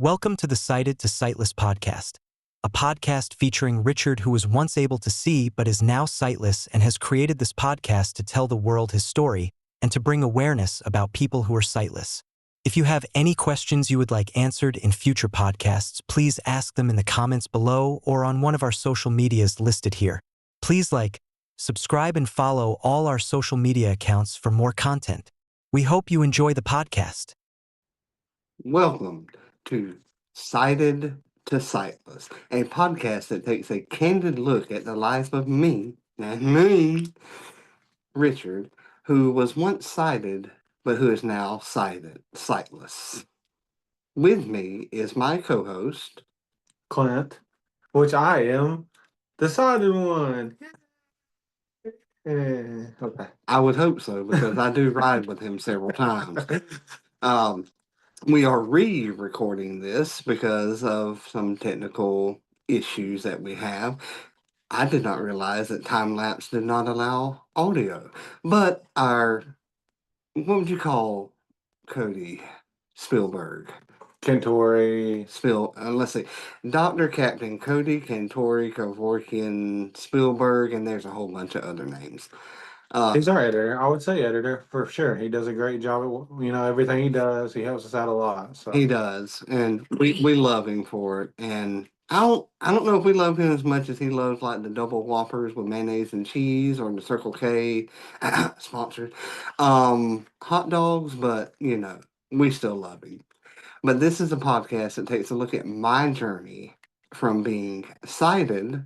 Welcome to the Sighted to Sightless podcast, a podcast featuring Richard, who was once able to see but is now sightless and has created this podcast to tell the world his story and to bring awareness about people who are sightless. If you have any questions you would like answered in future podcasts, please ask them in the comments below or on one of our social medias listed here. Please subscribe, and follow all our social media accounts for more content. We hope you enjoy the podcast. Welcome to Sighted to Sightless, a podcast that takes a candid look at the life of me, Richard, who was once sighted, but who is now sightless. With me is my co-host, Clint, which I am the sighted one. Okay. I would hope so, because I do ride with him several times. We are re-recording this because of some technical issues that we have. I did not realize that time-lapse did not allow audio. But what would you call Cody Spielberg? Kentori. Let's see. Dr. Captain Cody Kentori Kevorkian Spielberg, and there's a whole bunch of other names. He's our editor. I would say editor for sure. He does a great job at everything he does. He helps us out a lot. So he does, and we love him for it. And I don't know if we love him as much as he loves like the double whoppers with mayonnaise and cheese, or the Circle K sponsored hot dogs, but we still love him. But this is a podcast that takes a look at my journey from being sighted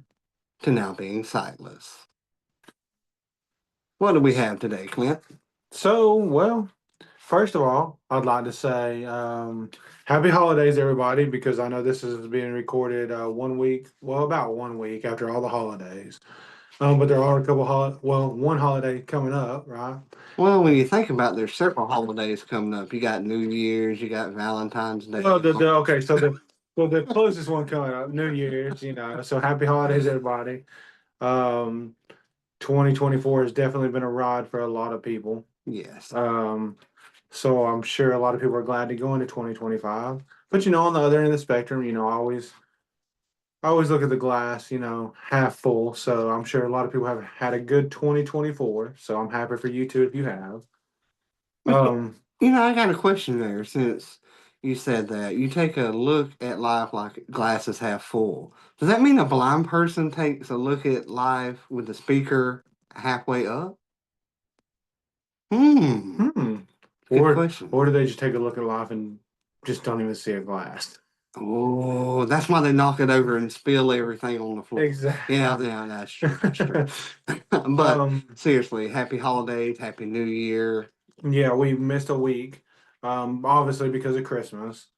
to now being sightless. What do we have today, Clint? So, first of all, I'd like to say happy holidays, everybody, because I know this is being recorded about 1 week after all the holidays. But there are a couple one holiday coming up, right? Well, when you think about it, there's several holidays coming up. You got New Year's, you got Valentine's Day. Well, so the closest one coming up, New Year's, So happy holidays, everybody. 2024 has definitely been a ride for a lot of people. Yes. So I'm sure a lot of people are glad to go into 2025. But on the other end of the spectrum, I always look at the glass, half full. So I'm sure a lot of people have had a good 2024. So I'm happy for you too if you have. I got a question there, since you said that. You take a look at life like glass is half full. Does that mean a blind person takes a look at life with the speaker halfway up? Good question. Or do they just take a look at life and just don't even see a glass? Oh, that's why they knock it over and spill everything on the floor. Exactly. Yeah, that's true. That's true. But seriously, happy holidays, happy New Year. Yeah, we missed a week, obviously because of Christmas.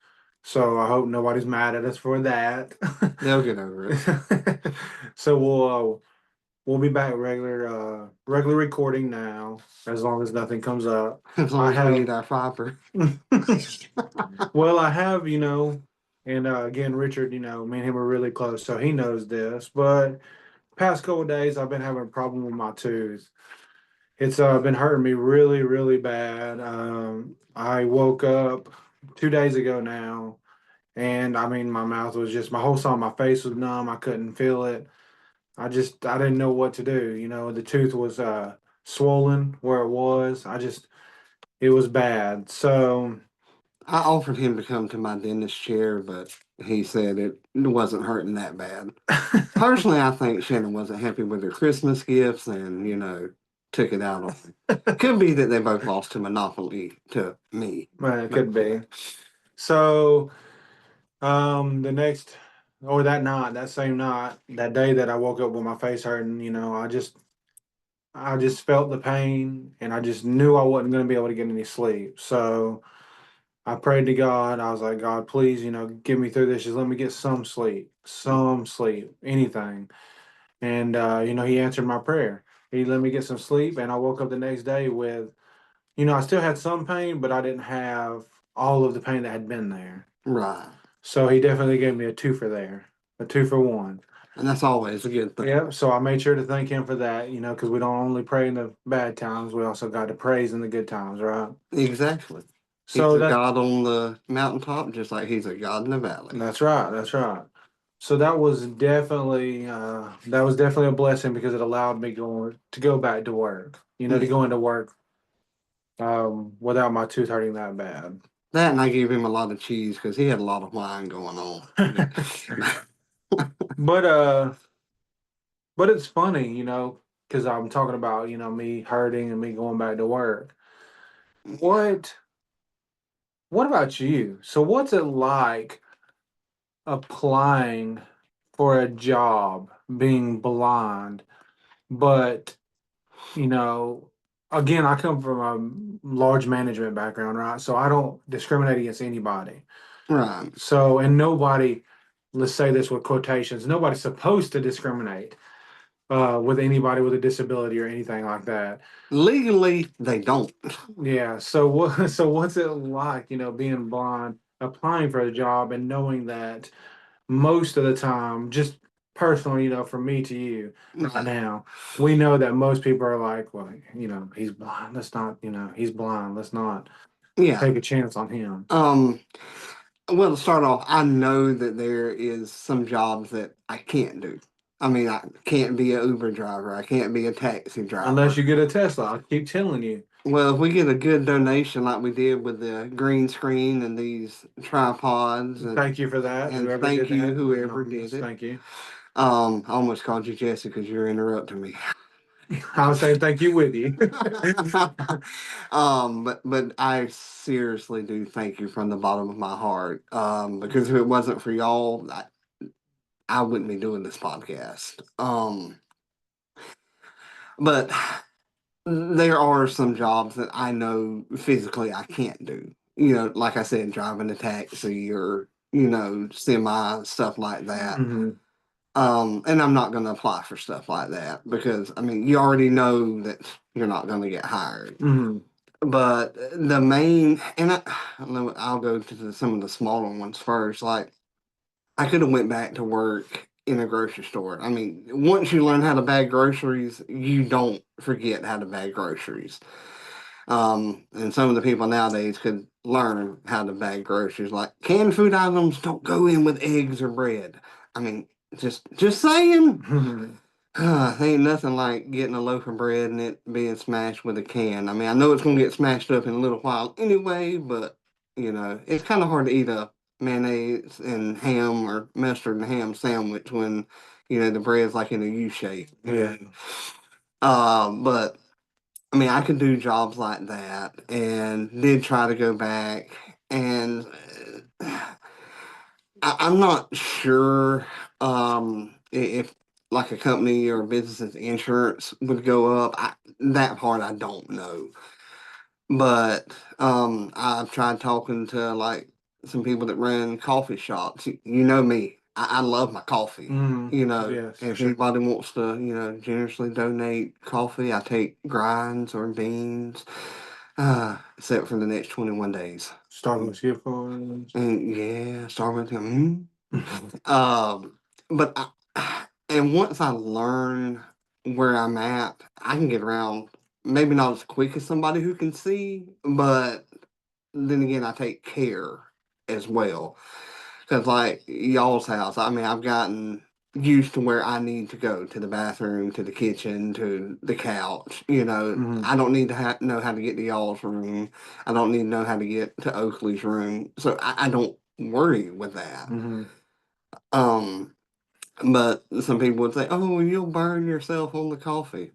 So I hope nobody's mad at us for that. They'll get over it. So we'll be back regular recording now, as long as nothing comes up. As long as we eat our fiber. Well, I have, and again, Richard, me and him are really close, so he knows this. But past couple of days, I've been having a problem with my tooth. It's been hurting me really, really bad. I woke up 2 days ago now, and my mouth was my whole side of my face was numb. I couldn't feel it. I didn't know what to do. The tooth was swollen where it was. It was bad. So I offered him to come to my dentist chair, but he said it wasn't hurting that bad. Personally, I think Shannon wasn't happy with her Christmas gifts and, took it out on me. Could be that they both lost to Monopoly to me. It could be. So that same night, that day that I woke up with my face hurting, I just felt the pain, and I just knew I wasn't going to be able to get any sleep. So I prayed to God. I was like, God, please, get me through this. Just let me get some sleep, anything. And, he answered my prayer. He let me get some sleep, and I woke up the next day with, I still had some pain, but I didn't have all of the pain that had been there. Right. So he definitely gave me a 2 for 1. And that's always a good thing. Yep. So I made sure to thank him for that, because we don't only pray in the bad times, we also got to praise in the good times, right? Exactly. He's So a that god on the mountaintop, just like he's a god in the valley. that's right. That's right. So that was definitely a blessing because it allowed me to go back to work. You know, to Yeah. go into work without my tooth hurting that bad. That and I gave him a lot of cheese because he had a lot of wine going on. But uh but it's funny, because I'm talking about, me hurting and me going back to work. What what about you? So what's it like applying for a job being blind, but you know, again, I come from a large management background, right? So I don't discriminate against anybody. Right. So, and nobody, let's say this with quotations, nobody's supposed to discriminate with anybody with a disability or anything like that. Legally, they don't. Yeah. So what? So what's it like, being blind, applying for a job, and knowing that most of the time, just personally, from me to you right now, we know that most people are like, well, he's blind. Let's not, he's blind. Let's not Yeah. take a chance on him. Well, to start off, I know that there is some jobs that I can't do. I mean, I can't be an Uber driver. I can't be a taxi driver. Unless you get a Tesla, I keep telling you. Well, if we get a good donation like we did with the green screen and these tripods, Thank you for that. and Whoever thank did you, that. whoever did Yes, it. thank you. I almost called you Jesse because you're interrupting me. I'll say thank you with you. but I seriously do thank you from the bottom of my heart. Because if it wasn't for y'all, I wouldn't be doing this podcast. But there are some jobs that I know physically I can't do. Like I said, driving a taxi or, semi stuff like that. hmm And I'm not going to apply for stuff like that because, I mean, you already know that you're not going to get hired. hmm But the main, and I'll go to some of the smaller ones first. Like, I could have went back to work in a grocery store. I mean, once you learn how to bag groceries, you don't forget how to bag groceries. And some of the people nowadays could learn how to bag groceries. Like canned food items don't go in with eggs or bread. I mean, just saying. Ain't nothing like getting a loaf of bread and it being smashed with a can. I mean, I know it's gonna get smashed up in a little while anyway, but it's kind of hard to eat a mayonnaise and ham or mustard and ham sandwich when the bread's like in a U shape. Yeah. But I mean, I could do jobs like that, and did try to go back, and I'm not sure if like a company or a business's insurance would go up. That part I don't know, but I've tried talking to like some people that run coffee shops. You know me, I love my coffee. Yes. If anybody wants to, generously donate coffee, I take grinds or beans, except for the next 21 days. Starbucks gift cards. And yeah, Starbucks. But and once I learn where I'm at, I can get around. Maybe not as quick as somebody who can see, but then again, I take care as well. Because like y'all's house, I mean, I've gotten used to where I need to go to the bathroom, to the kitchen, to the couch. I don't need to know how to get to y'all's room. I don't need to know how to get to Oakley's room. So I don't worry with that. Um, but some people would say, "Oh, you'll burn yourself on the coffee."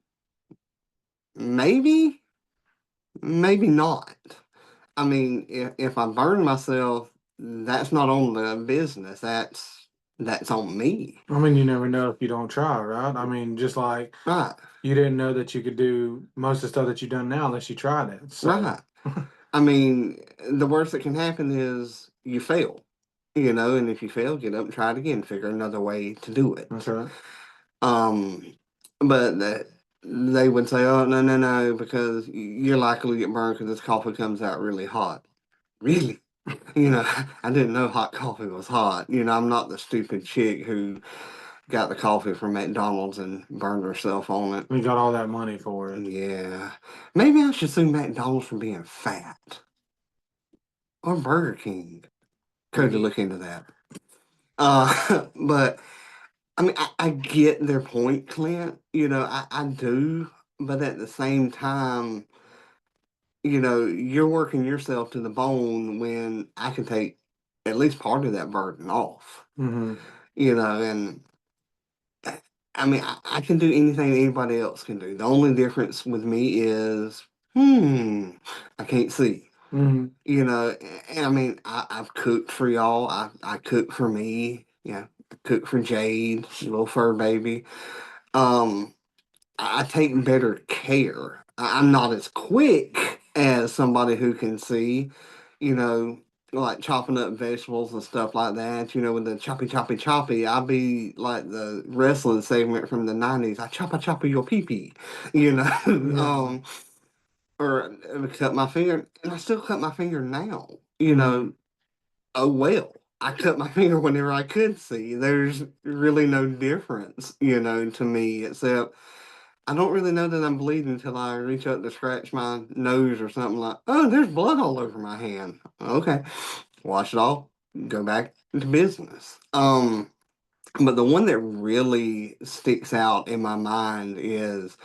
Maybe, maybe not. I mean, if I burn myself, that's not on the business. That's on me. I mean, you never know if you don't try, right? I mean, just like Right. you didn't know that you could do most of the stuff that you've done now unless you tried it. So, Right. I mean, the worst that can happen is you fail. And if you fail, get up and try it again. Figure another way to do it. that's right. Um, but they would say, "Oh, no, no, no," because you're likely to get burned because this coffee comes out really hot. Really? I didn't know hot coffee was hot. I'm not the stupid chick who got the coffee from McDonald's and burned herself on it. We got all that money for it. Yeah. Maybe I should sue McDonald's for being fat. or Burger King. Could Mhm. look into that. But I mean, I get their point, Clint. I do, but at the same time, you're working yourself to the bone when I can take at least part of that burden off. Mhm. And I mean, I can do anything anybody else can do. The only difference with me is, I can't see. Mhm. And I mean, I've cooked for y'all. I cook for me. I cook for Jade, little fur baby. Um, I take better care. I'm not as quick as somebody who can see, you know, like chopping up vegetables and stuff like that. With the choppy, choppy, choppy, I'll be like the wrestling segment from the 90s. I choppa your pee pee, you know. Yeah. Or cut my finger, and I still cut my finger now, Mhm. oh well. I cut my finger whenever I could see. There's really no difference, to me, except I don't really know that I'm bleeding until I reach up to scratch my nose or something like, oh, there's blood all over my hand. Okay. Wash it off, go back to business. But the one that really sticks out in my mind is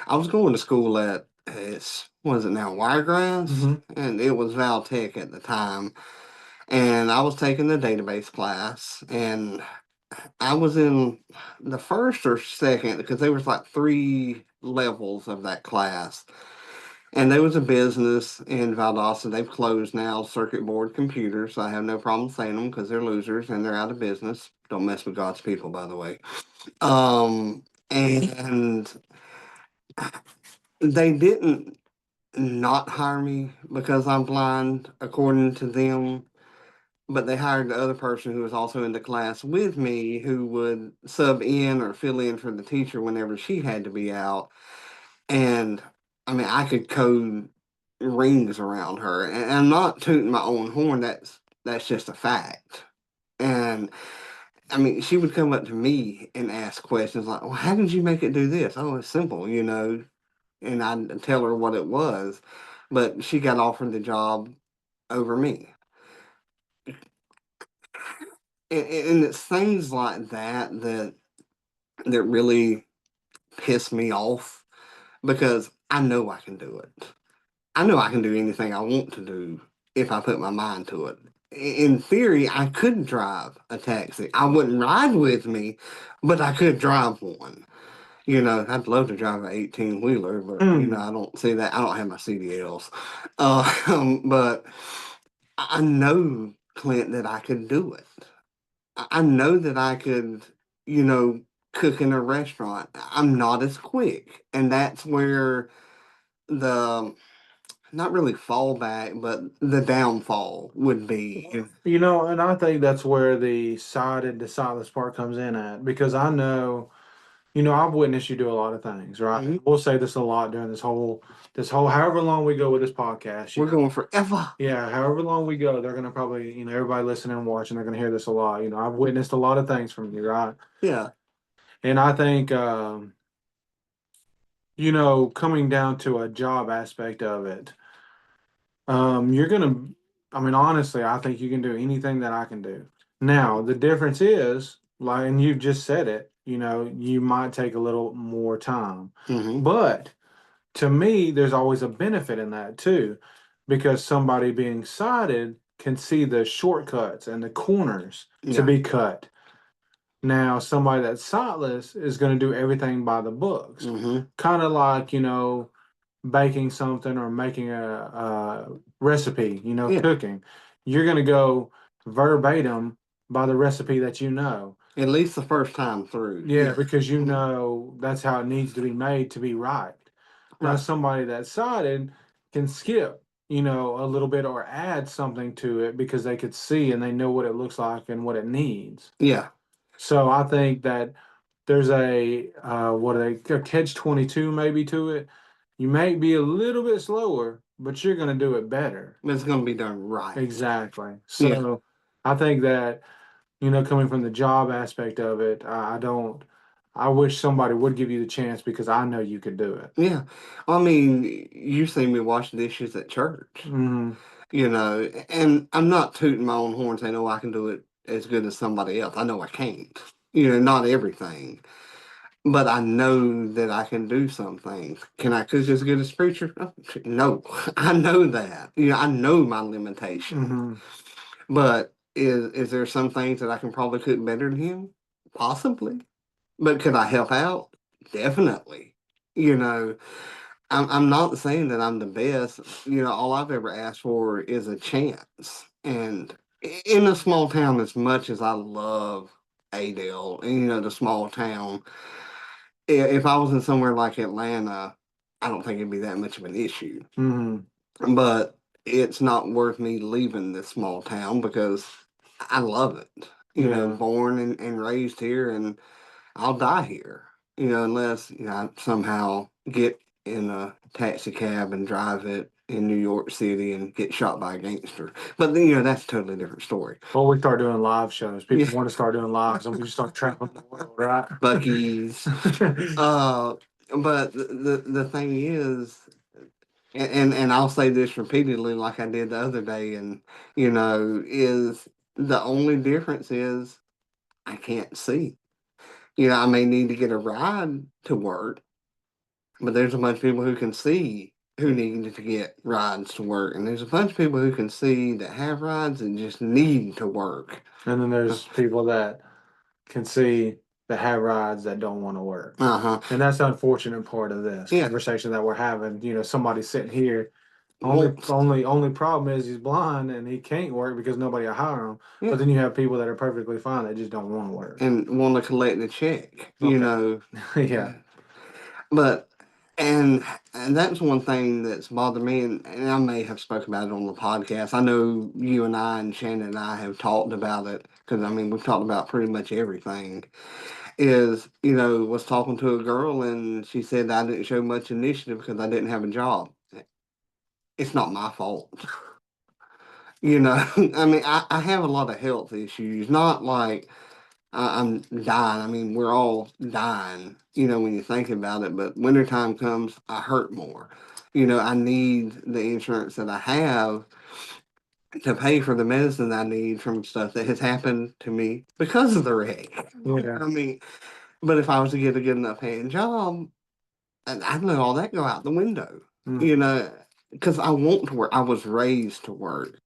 I was going to school at what is it now, Wiregrass? Mhm. And it was Valtech at the time. And I was taking the database class, and I was in the first or second because there was like three levels of that class. And there was a business in Valdosta. They've closed now, Circuit Board Computers. I have no problem saying them because they're losers and they're out of business. Don't mess with God's people, by the way. And they didn't not hire me because I'm blind, according to them. But they hired the other person who was also in the class with me who would sub in or fill in for the teacher whenever she had to be out. And I mean, I could code rings around her. And I'm not tooting my own horn, that's just a fact. And I mean, she would come up to me and ask questions like, well, how did you make it do this? Oh, it's simple. And I'd tell her what it was. But she got offered the job over me. And it's things like that really piss me off because I know I can do it. I know I can do anything I want to do if I put my mind to it. In theory, I could drive a taxi. I wouldn't ride with me, but I could drive one. I'd love to drive an 18 wheeler, but Mhm. I don't see that. I don't have my CDLs. But I know, Clint, that I could do it. I know that I could, you know, cook in a restaurant. I'm not as quick. And that's where the not really fallback, but the downfall would be. And I think that's where the sided to sightless part comes in at because I know, I've witnessed you do a lot of things, right? Mhm. We'll say this a lot during this whole, however long we go with this podcast, We're going forever. yeah, however long we go, they're gonna probably, everybody listening and watching, they're gonna hear this a lot. I've witnessed a lot of things from you, right? Yeah. And I think, coming down to a job aspect of it, you're gonna, I mean, honestly, I think you can do anything that I can do. Now, the difference is, like, and you've just said it, you might take a little more time. Hmm. But to me, there's always a benefit in that too, because somebody being sighted can see the shortcuts and the corners to Yeah. be cut. Now, somebody that's sightless is going to do everything by the books, Hmm. kind of like, baking something or making a recipe, Yeah. cooking. You're going to go verbatim by the recipe that you know. At least the first time through. Yeah, Yeah. because Mhm. that's how it needs to be made to be right. Now, Right. somebody that's sighted can skip, a little bit or add something to it because they could see and they know what it looks like and what it needs. Yeah. So I think that there's a catch 22 maybe to it. You may be a little bit slower, but you're going to do it better. But it's going to be done right. Exactly. Yeah. So I think that, coming from the job aspect of it, I don't, I wish somebody would give you the chance because I know you could do it. Yeah. Well, I mean, you see me wash dishes at church. Hmm. And I'm not tooting my own horn saying, oh, I can do it as good as somebody else. I know I can't, not everything, but I know that I can do some things. Can I cook as good as preacher? No, I know that. I know my limitations. Mm-hmm. But is there some things that I can probably cook better than him? Possibly. But could I help out? Definitely. You know, I'm not saying that I'm the best. All I've ever asked for is a chance. And in a small town, as much as I love Adel and the small town, if I was in somewhere like Atlanta, I don't think it'd be that much of an issue. Mm-hmm. But it's not worth me leaving this small town because I love it. Yeah. Born and raised here, and I'll die here. Unless I somehow get in a taxi cab and drive it in New York City and get shot by a gangster. But then that's a totally different story. Well, we start doing live shows. People Yeah. want to start doing lives, and we just start traveling the world, right? Bucky's. But the thing is, and I'll say this repeatedly, like I did the other day, and is the only difference is I can't see. I may need to get a ride to work, but there's a bunch of people who can see who need to get rides to work, and there's a bunch of people who can see that have rides and just need to work. And then there's people that can see that have rides that don't want to work. Uh-huh. And that's the unfortunate part of this conversation that we're having. Somebody sitting here. Only problem is he's blind and he can't work because nobody will hire him. Yeah. But then you have people that are perfectly fine that just don't want to work and want to collect the check. Yeah. But and that's one thing that's bothered me, and I may have spoken about it on the podcast. I know you and I and Shannon and I have talked about it because we've talked about pretty much everything. Was talking to a girl and she said I didn't show much initiative because I didn't have a job. It's not my fault. I have a lot of health issues, not like I'm dying. We're all dying, when you think about it. But wintertime comes, I hurt more. I need the insurance that I have to pay for the medicine I need from stuff that has happened to me because of the wreck. Yeah. But if I was to get a good enough paying job, I'd let all that go out the window, because I want to work. I was raised to work.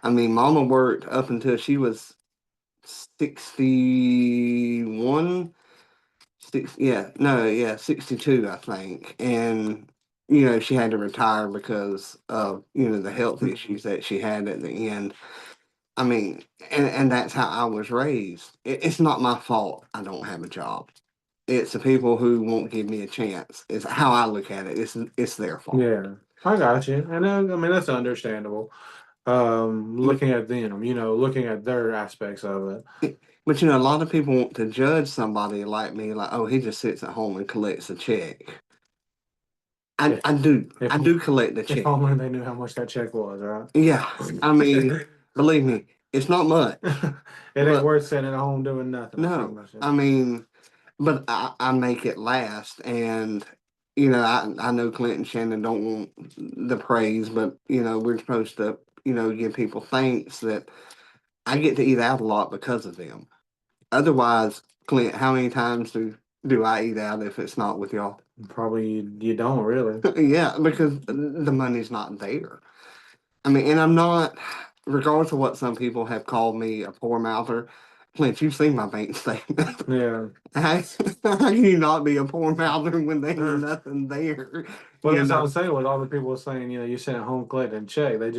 Mama worked up until she was 61, 62, I think. And, she had to retire because of, the health issues that she had at the end. And that's how I was raised. It's not my fault I don't have a job. It's the people who won't give me a chance. It's how I look at it. It's their fault. Yeah, I got you. And that's understandable. Looking at them, looking at their aspects of it. But a lot of people want to judge somebody like me, like, oh, he just sits at home and collects a check. I do collect the check. If only they knew how much that check was, right? Yeah, believe me, it's not much. It ain't worth sitting at home doing nothing. No, but I make it last, and I know Clint and Shannon don't want the praise, but we're supposed to give people thanks that I get to eat out a lot because of them. Otherwise, Clint, how many times do I eat out if it's not with y'all? Probably you don't really. Yeah, because the money's not there. And I'm not, regardless of what some people have called me a poor mouther. Clint, you've seen my bank statement. Yeah. How can you not be a poor mouther when there's nothing there? Well, that's what I'm saying. With all the people saying, you're sitting at home collecting a check, they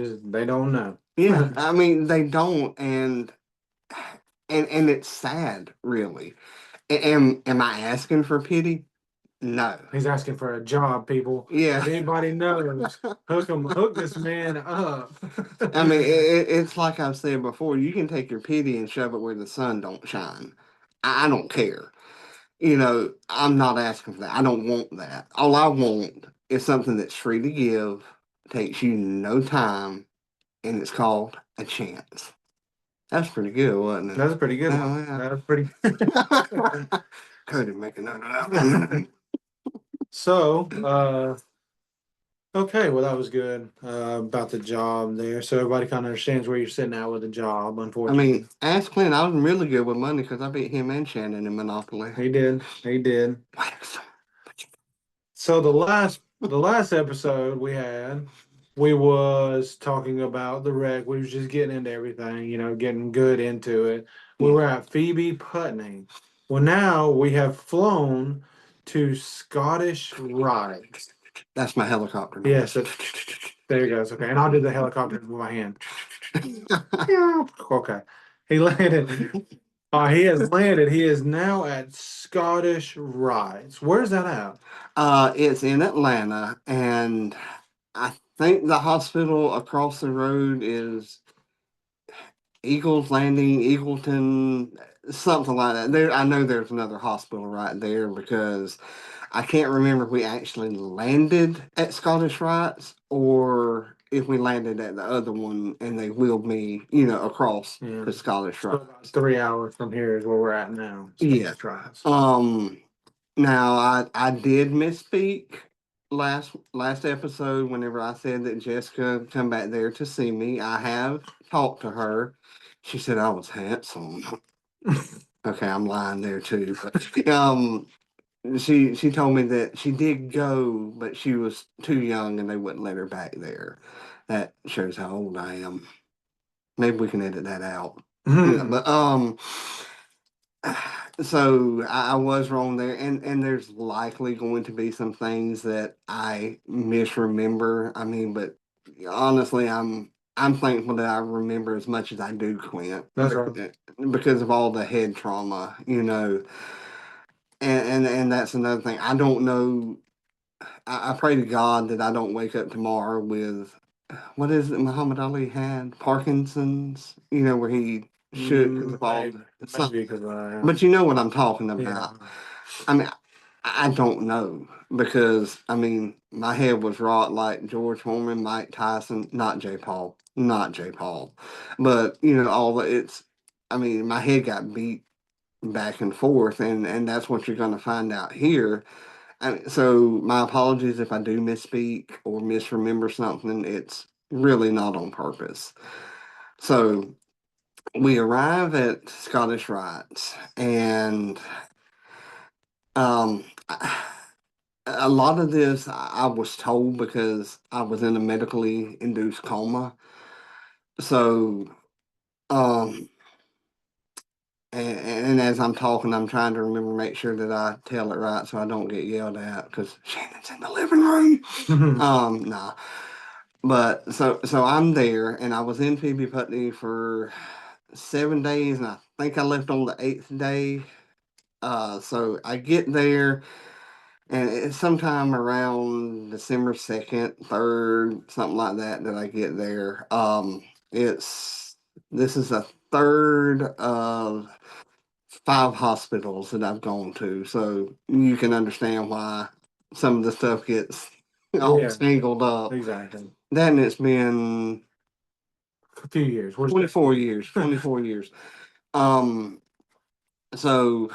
don't know. Yeah, they don't, and it's sad, really. Am I asking for pity? No. He's asking for a job, people. Yeah. If anybody knows, hook this man up. It's like I've said before, you can take your pity and shove it where the sun don't shine. I don't care. I'm not asking for that. I don't want that. All I want is something that's free to give, takes you no time, and it's called a chance. That's pretty good, wasn't it? That's a pretty good one. Yeah. That's pretty. Couldn't make a note of that one. So, Okay, well, that was good about the job there. So everybody kind of understands where you're sitting at with the job, I unfortunately. mean, ask Clint. I was really good with money because I beat him and Shannon in Monopoly. He did. He did. Wax. So the last episode we was talking about the wreck. We was just getting into everything, getting good into it. We were at Phoebe Putney. Well, now we have flown to Scottish Rite. That's my helicopter Yes, noise. there he goes. Okay, and I'll do the helicopter with my hand. Okay, he landed. He has landed. He is now at Scottish Rites. Where's that at? It's in Atlanta, and I think the hospital across the road is Eagles Landing, Eagleton, something like that. There, I know there's another hospital right there because I can't remember if we actually landed at Scottish Rites or if we landed at the other one and they wheeled me, across Yeah. to Scottish So Rites. about 3 hours from here is where we're at now. Yeah. Scottish Rites. Now I did misspeak last episode whenever I said that Jessica come back there to see me. I have talked to her. She said I was handsome. Okay, I'm lying there too. But she told me that she did go, but she was too young and they wouldn't let her back there. That shows how old I am. Maybe we can edit that out. Yeah, but so I was wrong there, and there's likely going to be some things that I misremember. I mean, but honestly, I'm thankful that I remember as much as I do, Clint. That's right. Because of all the head trauma, and that's another thing. I don't know. I pray to God that I don't wake up tomorrow with what is it Muhammad Ali had? Parkinson's, where he shook because of all Maybe, the maybe because I but you know what I'm talking yeah. about. I mean, I don't know because I mean my head was wrought like George Foreman, Mike Tyson, not J. Paul, but all the it's. I mean, my head got beat back and forth, and that's what you're going to find out here. So my apologies if I do misspeak or misremember something. It's really not on purpose. So we arrive at Scottish Rites, and um, a lot of this I was told because I was in a medically induced coma. So, um, and as I'm talking, I'm trying to remember, make sure that I tell it right so I don't get yelled at because Shannon's in the living room. Nah. But so I'm there, and I was in Phoebe Putney for 7 days, and I think I left on the eighth day. So I get there, and it's sometime around December 2nd, 3rd, something like that that I get there. It's this is a third of 5 hospitals that I've gone to, so you can understand why some of the stuff gets all Yeah, tangled up. exactly. Then it's been A few years. 24 years, 24 years. Um, so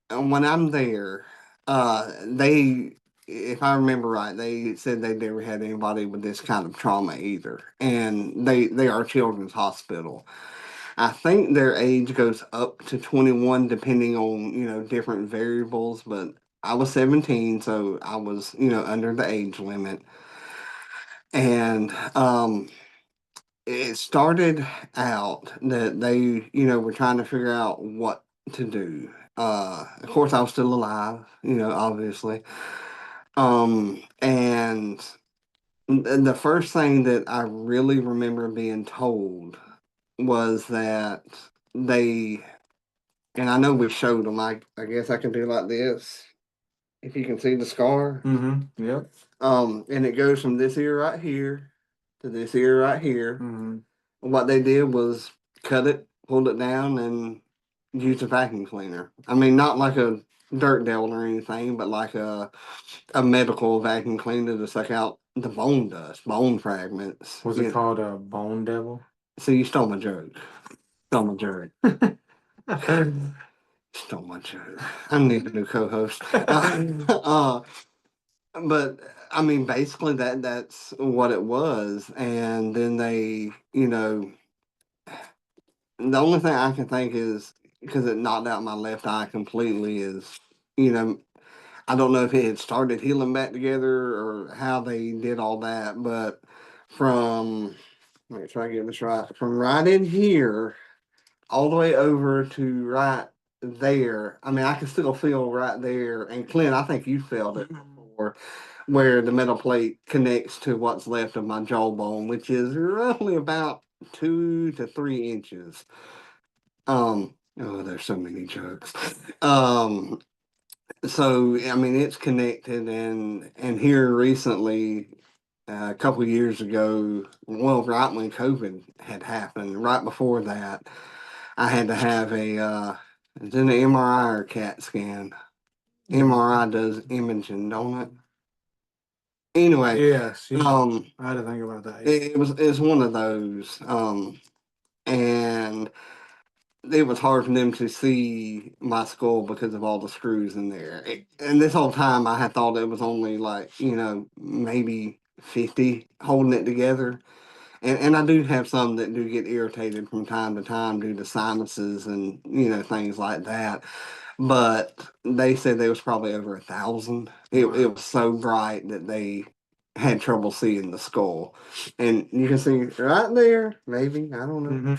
when I'm there, they, if I remember right, they said they never had anybody with this kind of trauma either, and they are a children's hospital. I think their age goes up to 21, depending on different variables. But I was 17, so I was under the age limit, and it started out that they were trying to figure out what to do. Of course, I was still alive, obviously. And the first thing that I really remember being told was that they, and I know we showed them. I guess I can do like this if you can see the scar. Mm-hmm. Yep. And it goes from this ear right here to this ear right here. Mm-hmm. What they did was cut it, pulled it down, and used a vacuum cleaner. I mean, not like a dirt devil or anything, but like a medical vacuum cleaner to suck out the bone dust, bone fragments. Was it called a bone devil? So you stole my joke. Stole my joke. Stole my joke. I need a new co-host. but I mean, basically that's what it was. And then they, the only thing I can think is because it knocked out my left eye completely is, you know, I don't know if it had started healing back together or how they did all that, but from, let me try to get this right, from right in here all the way over to right there. I mean, I can still feel right there. And Clint, I think you felt it before, where the metal plate connects to what's left of my jawbone, which is roughly about 2 to 3 inches. Oh, there's so many jokes. So I mean, it's connected, and here recently, a couple of years ago, well, right when COVID had happened, right before that, I had to have it's in an MRI or CAT scan. MRI does imaging, don't it? Anyway, Yes, yeah. um, I had to think about that. it's one of those, and it was hard for them to see my skull because of all the screws in there. And this whole time, I had thought it was only like maybe 50 holding it together. And I do have some that do get irritated from time to time due to sinuses and things like that. But they said there was probably over 1,000. It Wow. was so bright that they had trouble seeing the skull, and you can see right there, maybe I don't know,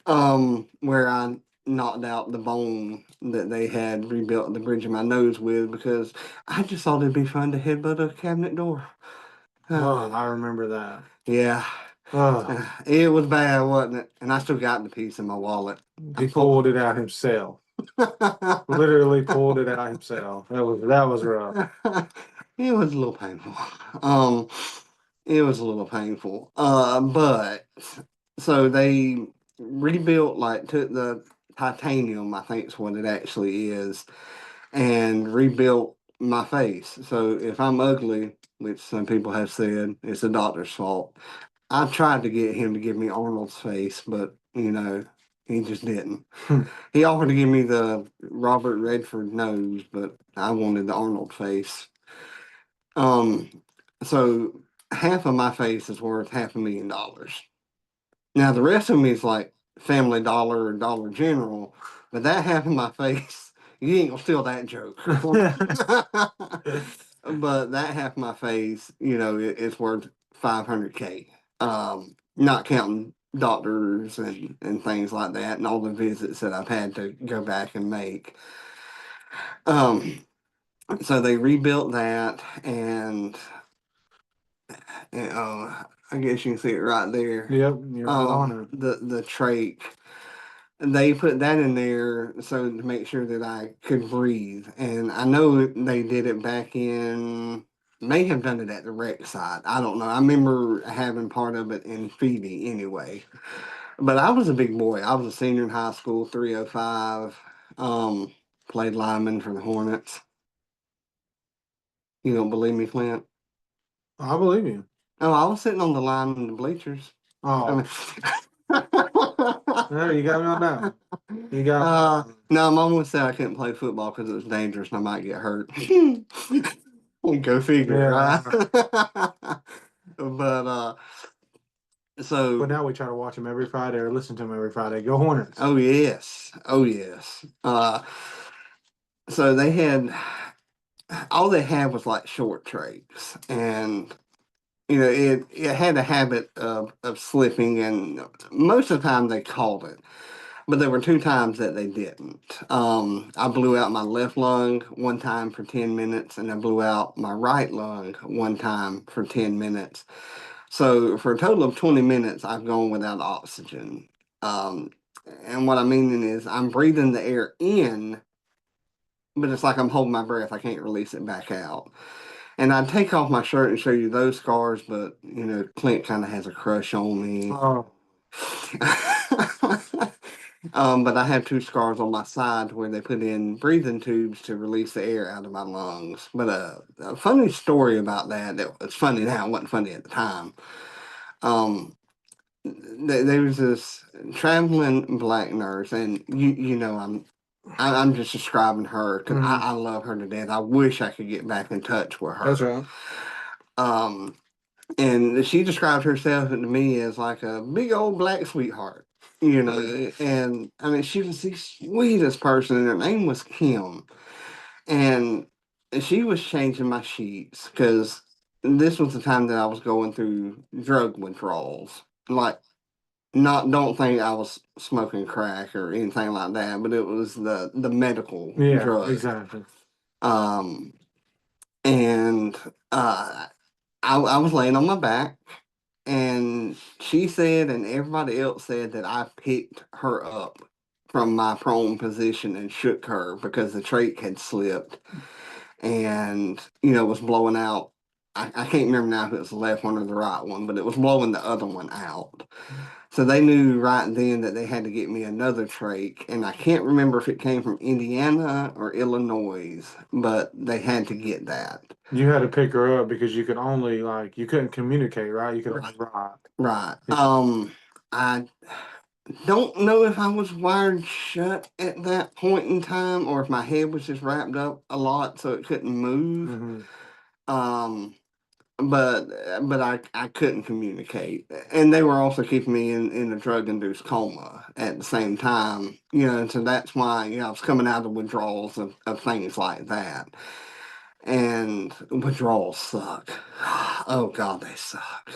Hmm. where I knocked out the bone that they had rebuilt the bridge of my nose with because I just thought it'd be fun to headbutt a cabinet door. Oh, I remember that. Yeah. Oh, It was bad, wasn't it? And I still got the piece in my wallet. I he pulled. pulled it out himself. Literally pulled it out himself. That was rough. It was a little painful. Um, it was a little painful. But so they rebuilt, like, took the titanium, I think is what it actually is, and rebuilt my face. So if I'm ugly, which some people have said it's the doctor's fault, I tried to get him to give me Arnold's face, but he just didn't. He offered to give me the Robert Redford nose, but I wanted the Arnold face. Um, so half of my face is worth $500,000. Now the rest of me is like Family Dollar or Dollar General, but that half of my face, you ain't gonna steal that joke. But that half of my face, it's worth 500K. Not counting doctors and things like that, and all the visits that I've had to go back and make. Um, so they rebuilt that, and I guess you can see it right there. Yep, you're right on it. The trach. They put that in there so to make sure that I could breathe. And I know they did it back in, may have done it at the rec site. I don't know. I remember having part of it in Phoebe anyway. But I was a big boy. I was a senior in high school, 305. Um, Played lineman for the Hornets. You don't believe me, Clint? I believe you. Oh, I was sitting on the line in the bleachers. I Oh, mean, there you got me on that one. You got me on that one. no, Mom always said I couldn't play football because it was dangerous and I might get hurt. Go figure, right? Yeah. But But so now we try to watch him every Friday or listen to him every Friday. Go Hornets. oh yes, oh yes. So they had all they had was like short trachs, and it had a habit of slipping, and most of the time they called it. But there were two times that they didn't. I blew out my left lung one time for 10 minutes, and I blew out my right lung one time for 10 minutes. So for a total of 20 minutes, I've gone without oxygen. Um, and what I mean is, I'm breathing the air in, but it's like I'm holding my breath. I can't release it back out. And I'd take off my shirt and show you those scars, but Clint kind of has a crush on me. Oh, But I have two scars on my side where they put in breathing tubes to release the air out of my lungs. But a funny story about that it's funny now, it wasn't funny at the time. Um, there was this traveling black nurse, and you know I'm just describing her because Mhm. I love her to death. I wish I could get back in touch with That's her. right. Um, and she described herself to me as like a big old black sweetheart, you know. And I mean, she was the sweetest person, and her name was Kim. And she was changing my sheets because this was the time that I was going through drug withdrawals. Like, not don't think I was smoking crack or anything like that, but it was the medical Yeah, drug. exactly. Um, and I was laying on my back, and she said, and everybody else said that I picked her up from my prone position and shook her because the trach had slipped and, was blowing out. I can't remember now if it was the left one or the right one, but it was blowing the other one out. So they knew right then that they had to get me another trach, and I can't remember if it came from Indiana or Illinois, but they had to get that. You had to pick her up because you could only you couldn't communicate, right? You could only rock. Right. Yeah. I don't know if I was wired shut at that point in time or if my head was just wrapped up a lot so it couldn't move. Mm-hmm. Um, but I couldn't communicate, and they were also keeping me in a drug induced coma at the same time. And so that's why I was coming out of withdrawals of things like that. And withdrawals suck. Oh God, they suck.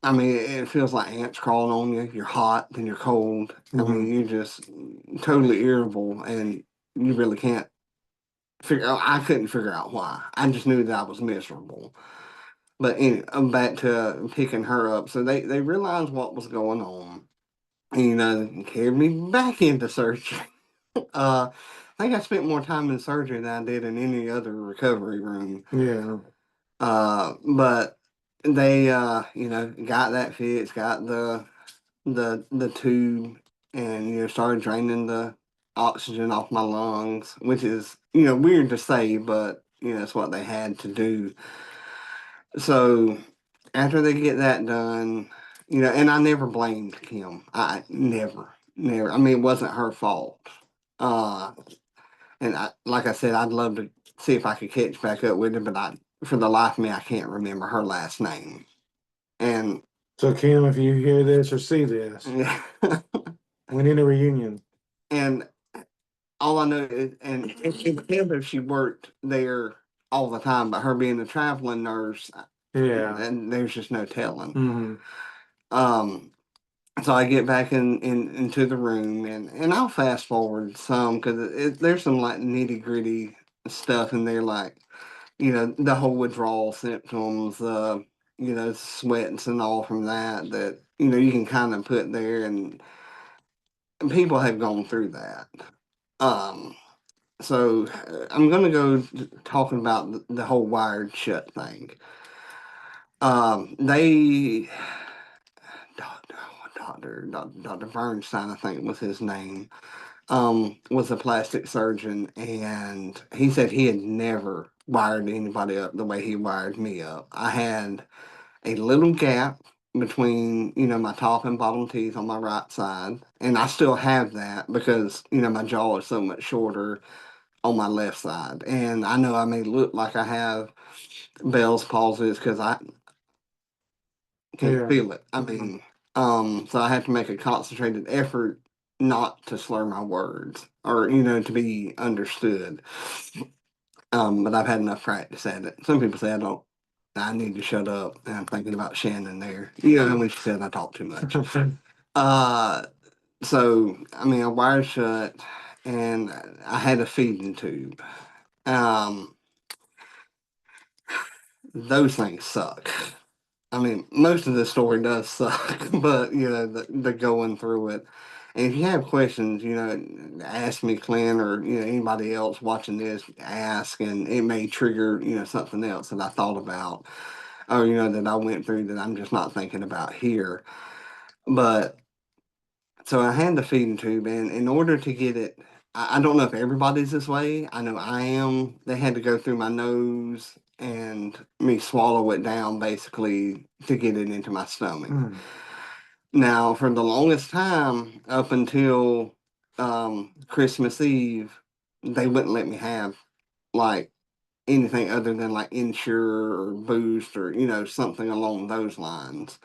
I mean, it feels like ants crawling on you. You're hot, then you're cold. I Mm-hmm. mean, you're just totally irritable, and you really can't figure out. I couldn't figure out why. I just knew that I was miserable. But anyway, I'm back to picking her up. So they realized what was going on. And, carried me back into surgery. I think I spent more time in surgery than I did in any other recovery room. Yeah. But they, got that fixed, got the tube, and started draining the oxygen off my lungs, which is weird to say, but it's what they had to do. So after they get that done, and I never blamed Kim. I never. I mean, it wasn't her fault. Uh, and like I said, I'd love to see if I could catch back up with her, but for the life of me, I can't remember her last name. And So Kim, if you hear this or see this, we need a reunion. and all I know is, and it would help if she worked there all the time, but her being a traveling nurse, Yeah. and there's just no telling. Mm-hmm. Um, so I get back into the room, and I'll fast forward some because there's some like nitty gritty stuff in there, like the whole withdrawal symptoms, sweats and all from that you can kind of put there, and people have gone through that. Um, so I'm gonna go talking about the whole wired shut thing. They Dr. Bernstein, I think was his name, was a plastic surgeon, and he said he had never wired anybody up the way he wired me up. I had a little gap between, my top and bottom teeth on my right side, and I still have that because, my jaw is so much shorter on my left side. And I know I may look like I have Bell's palsy because I can't Yeah. feel it. I mean, so I have to make a concentrated effort not to slur my words or, to be understood. But I've had enough practice at it. Some people say I need to shut up. And I'm thinking about Shannon there. When she said I talk too much. Uh, so, I mean, I wired shut and I had a feeding tube. Um, those things suck. I mean, most of the story does suck, but the going through it. And if you have questions, ask me, Clint, or anybody else watching this, ask, and it may trigger something else that I thought about, or that I went through that I'm just not thinking about here. But so I had the feeding tube, and in order to get it, I don't know if everybody's this way. I know I am. They had to go through my nose and me swallow it down basically to get it into my stomach. Mm. Now, for the longest time, up until Christmas Eve, they wouldn't let me have like anything other than like Insure or Boost or something along those lines.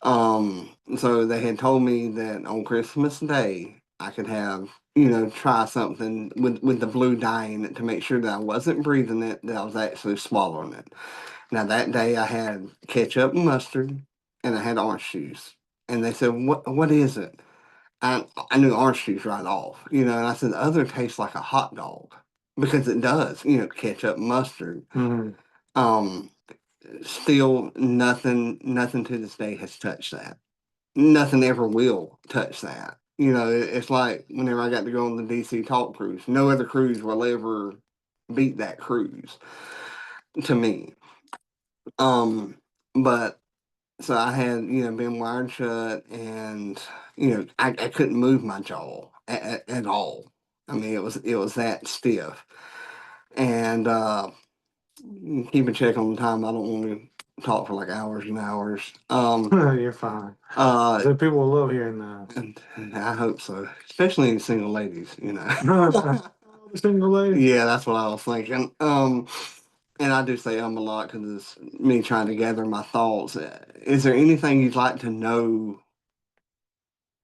So they had told me that on Christmas Day I could have try something with the blue dye in it to make sure that I wasn't breathing it, that I was actually swallowing it. Now that day I had ketchup and mustard, and I had orange juice, and they said, "What is it?" I knew orange juice right off, and I said the other tastes like a hot dog because it does, ketchup and mustard. Mhm. Um, Still nothing to this day has touched that. Nothing ever will touch that. It's like whenever I got to go on the DC Talk cruise, no other cruise will ever beat that cruise to me. But so I had, been wired shut, and I couldn't move my jaw at all. I mean, it was that stiff. And keep a check on the time. I don't want to talk for like hours and hours. You're fine. Uh, So people will love hearing that. and I hope so, especially in single ladies. Single lady. Yeah, that's what I was thinking. And I do say a lot because it's me trying to gather my thoughts. Is there anything you'd like to know,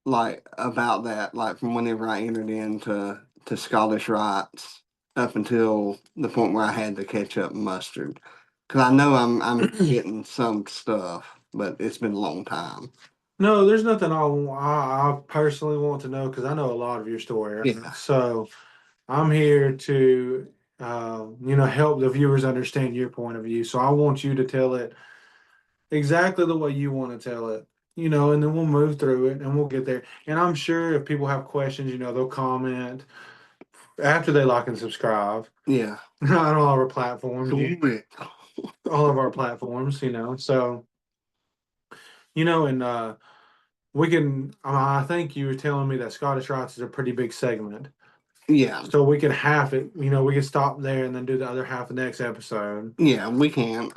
like about that, like from whenever I entered into Scottish rites up until the point where I had the ketchup and mustard? Because I know I'm getting some stuff, but it's been a long time. No, there's nothing I personally want to know because I know a lot of your story. Right? Yeah, So I'm here to, help the viewers understand your point of view. So I want you to tell it exactly the way you want to tell it, and then we'll move through it and we'll get there. And I'm sure if people have questions, they'll comment after they like and subscribe yeah. on all of our platforms, Do it. all of our platforms, So, and we can. I think you were telling me that Scottish Rites is a pretty big segment, Yeah, so we could half it. We could stop there and then do the other half the next episode. yeah, we can.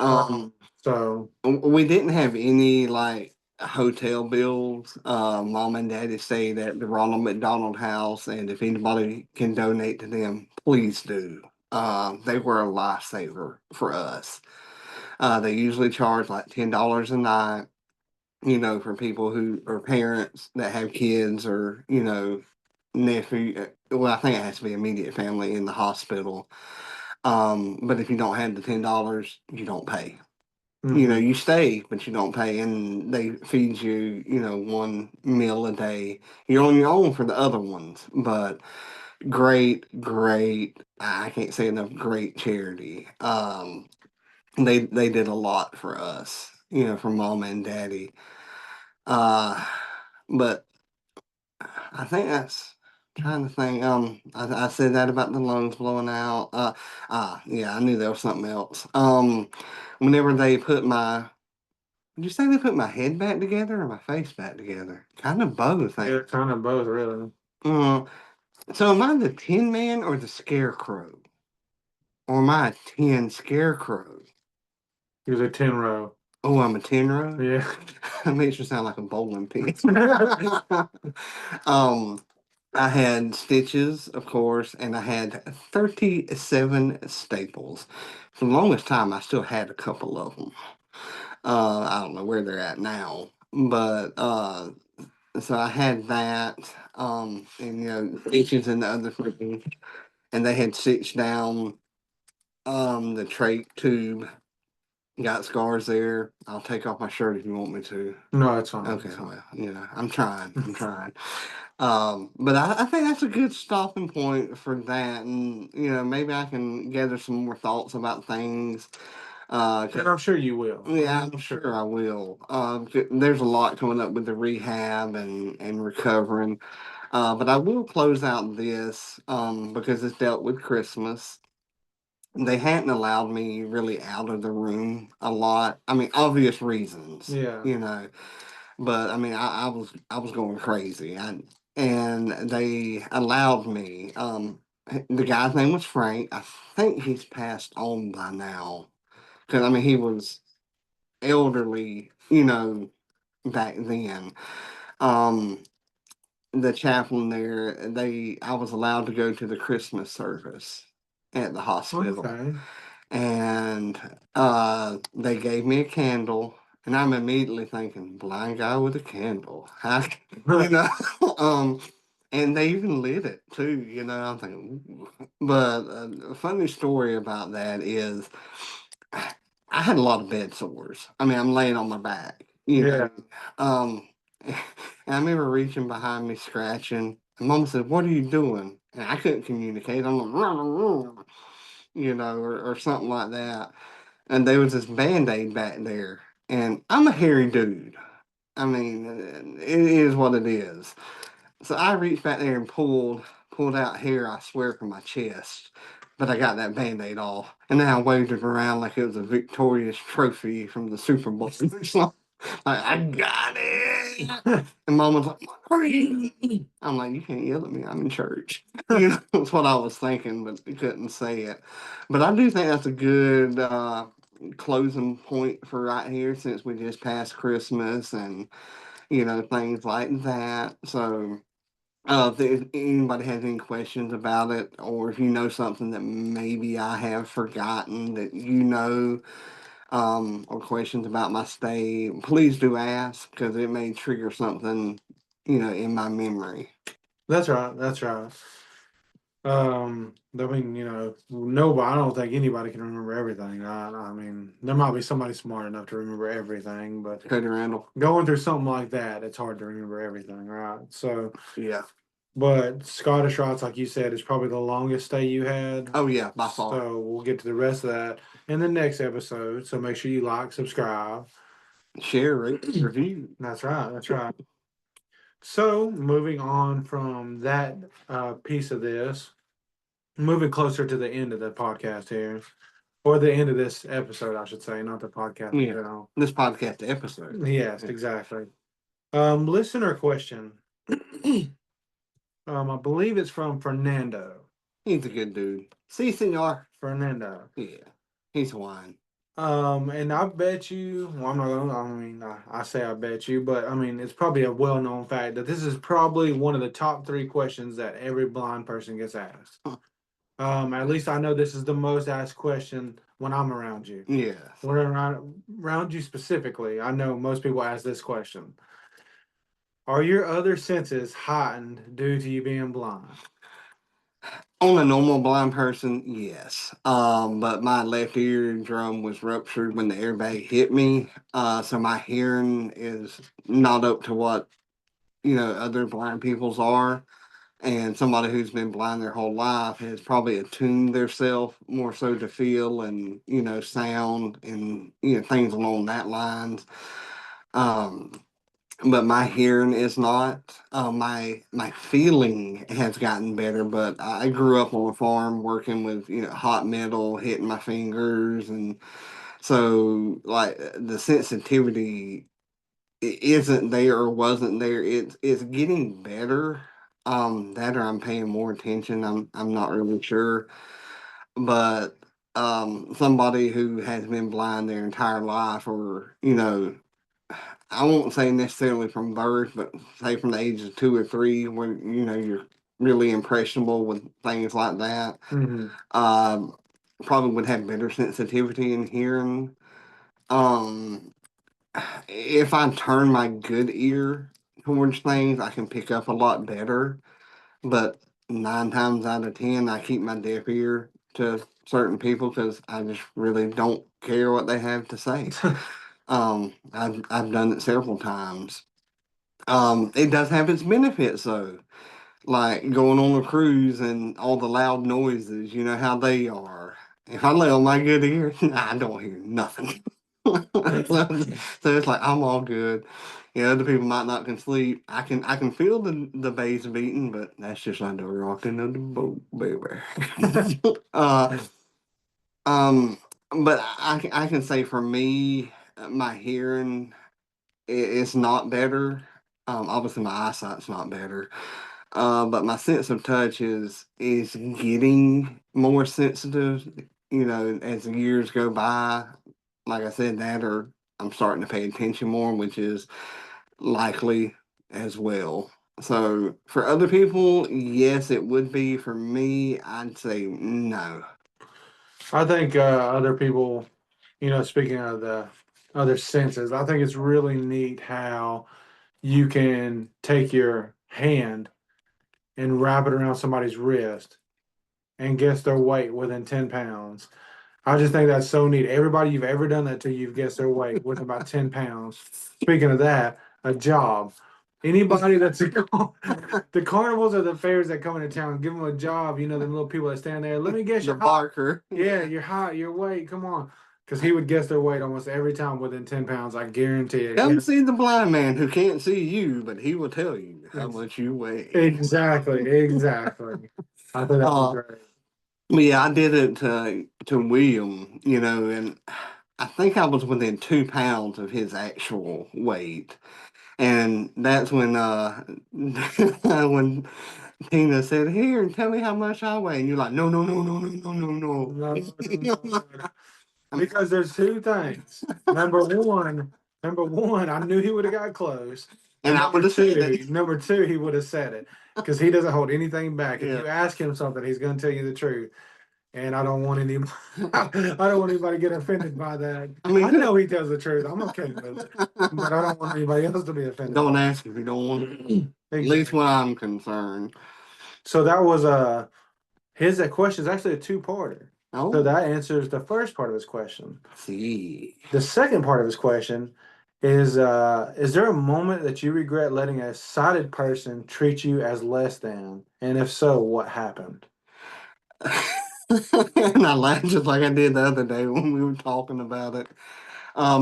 So We didn't have any like hotel bills. Mom and Daddy stayed at the Ronald McDonald House, and if anybody can donate to them, please do. They were a lifesaver for us. They usually charge like $10 a night, for people who are parents that have kids or nephew. Well, I think it has to be immediate family in the hospital. But if you don't have the $10, you don't pay. mhm. You stay, but you don't pay, and they feed you, one meal a day. You're on your own for the other ones, but great. I can't say enough. Great charity. They did a lot for us, for mom and daddy. Uh, but I think that's trying to think. I said that about the lungs blowing out. Yeah, I knew there was something else. Whenever they put my Did you say they put my head back together or my face back together? Kind of both, I Yeah, think. kind of both, really. Uh, so am I the Tin Man or the Scarecrow? Or am I a tin scarecrow? He was a 10 row. Oh, I'm a tin row? Yeah. That makes you sound like a bowling pin. um, I had stitches, of course, and I had 37 staples. For the longest time, I still had a couple of them. I don't know where they're at now, but so I had that, and stitches in the other thing, and they had stitched down the trach tube. Got scars there. I'll take off my shirt if you want me to. No, it's fine. Okay, It's fine. well, I'm trying. I'm trying. But I think that's a good stopping point for that, and maybe I can gather some more thoughts about things. And I'm sure you will. Yeah, I'm I'm sure. sure I will. There's a lot coming up with the rehab and recovering. But I will close out this because it's dealt with Christmas. They hadn't allowed me really out of the room a lot. I mean, obvious reasons, Yeah. But I mean, I was going crazy. And they allowed me. The guy's name was Frank. I think he's passed on by now because I mean he was elderly, back then. Um, the chaplain there, I was allowed to go to the Christmas service at the hospital. Okay. And they gave me a candle, and I'm immediately thinking, blind guy with a candle. How, you know, and they even lit it too, I'm thinking, "Ooh." But a funny story about that is I had a lot of bed sores. I mean, I'm laying on my back, Yeah. and I remember reaching behind me, scratching. And Mom said, "What are you doing?" And I couldn't communicate. I'm like, or something like that. And there was this Band-Aid back there. And I'm a hairy dude. I mean, it is what it is. So I reached back there and pulled out hair, I swear, from my chest. But I got that Band-Aid off. And then I waved it around like it was a victorious trophy from the Super Bowl. Like, I got it. And Mom was like, "Hurry." I'm like, you can't yell at me. I'm in church. That's what I was thinking, but I couldn't say it. But I do think that's a good closing point for right here since we just passed Christmas and, things like that. So, if anybody has any questions about it, or if you know something that maybe I have forgotten that or questions about my stay, please do ask because it may trigger something, in my memory. That's right. That's right. I mean, nobody. I don't think anybody can remember everything. I mean, there might be somebody smart enough to remember everything, but Cody Randall. going through something like that, it's hard to remember everything, right? So, Yeah. but Scottish Rites, like you said, is probably the longest stay you had. Oh yeah, by far. So we'll get to the rest of that in the next episode. So make sure you like, subscribe. Share, rate, review. That's right. That's right. So moving on from that piece of this, moving closer to the end of the podcast here, or the end of this episode, I should say, not the podcast in Yeah. general. This podcast episode. Yes, Yeah. exactly. Listener question. I believe it's from Fernando. He's a good dude. See, senor. Fernando. Yeah. He's Hawaiian. And I bet you, well, I'm not gonna, I mean, I say I bet you, but I mean, it's probably a well known fact that this is probably one of the top three questions that every blind person gets asked. Huh. At least I know this is the most asked question when I'm around you. Yes. When I'm around you specifically, I know most people ask this question. Are your other senses heightened due to you being blind? On a normal blind person, yes. But my left eardrum was ruptured when the airbag hit me. So my hearing is not up to what, other blind people's are. And somebody who's been blind their whole life has probably attuned theirself more so to feel and, sound and, things along that lines. Um, but my hearing is not. My feeling has gotten better, but I grew up on a farm working with hot metal hitting my fingers, and so like the sensitivity isn't there or wasn't there. It's getting better. That or I'm paying more attention. I'm not really sure, but somebody who has been blind their entire life, or I won't say necessarily from birth, but say from the age of 2 or 3, when you're really impressionable with things like that. Mm-hmm. Probably would have better sensitivity in hearing. Um, if I turn my good ear towards things, I can pick up a lot better. But 9 times out of 10, I keep my deaf ear to certain people because I just really don't care what they have to say. I've done it several times. It does have its benefits though, like going on a cruise and all the loud noises. You know how they are. If I lay on my good ear, I don't hear nothing. So it's like I'm all good. Other people might not can sleep. I can feel the bass beating, but that's just like the rocking of the boat, baby. uh, um, but I can say for me, my hearing it's not better. Obviously my eyesight's not better. But my sense of touch is getting more sensitive, as the years go by. Like I said, that or I'm starting to pay attention more, which is likely as well. So for other people, yes, it would be. For me, I'd say no. I think other people, speaking of the other senses, I think it's really neat how you can take your hand and wrap it around somebody's wrist and guess their weight within 10 pounds. I just think that's so neat. Everybody you've ever done that to, you've guessed their weight within about 10 pounds. Speaking of that, a job. Anybody that's the carnivals or the fairs that come into town, give them a job. The little people that stand there. Let me guess The your height. barker. Yeah, your height, your weight. Come on, because he would guess their weight almost every time within 10 pounds. I guarantee it. Come Yeah. see the blind man who can't see you, but he will tell you how much you weigh. Exactly, exactly. I thought that was great. Yeah, I did it to William, and I think I was within 2 pounds of his actual weight. And that's when when Tina said, "Here, tell me how much I weigh." And you're like, "No, no, no, no, no, no, no, no." No, no, no, no. Because there's two things. Number one, I knew he would have got close. And I would have said it. Number two, he would have said it because he doesn't hold anything back. If Yeah. you ask him something, he's going to tell you the truth. And I don't want I don't want anybody to get offended by that. I mean, I know he tells the truth. I'm okay with it, but I don't want anybody else to be offended. Don't ask if you don't want to. At least when I'm concerned. So that was his question is actually a two-parter. Oh, So that answers the first part of his question. see. The second part of his question is there a moment that you regret letting a sighted person treat you as less than? And if so, what happened? And I laughed just like I did the other day when we were talking about it.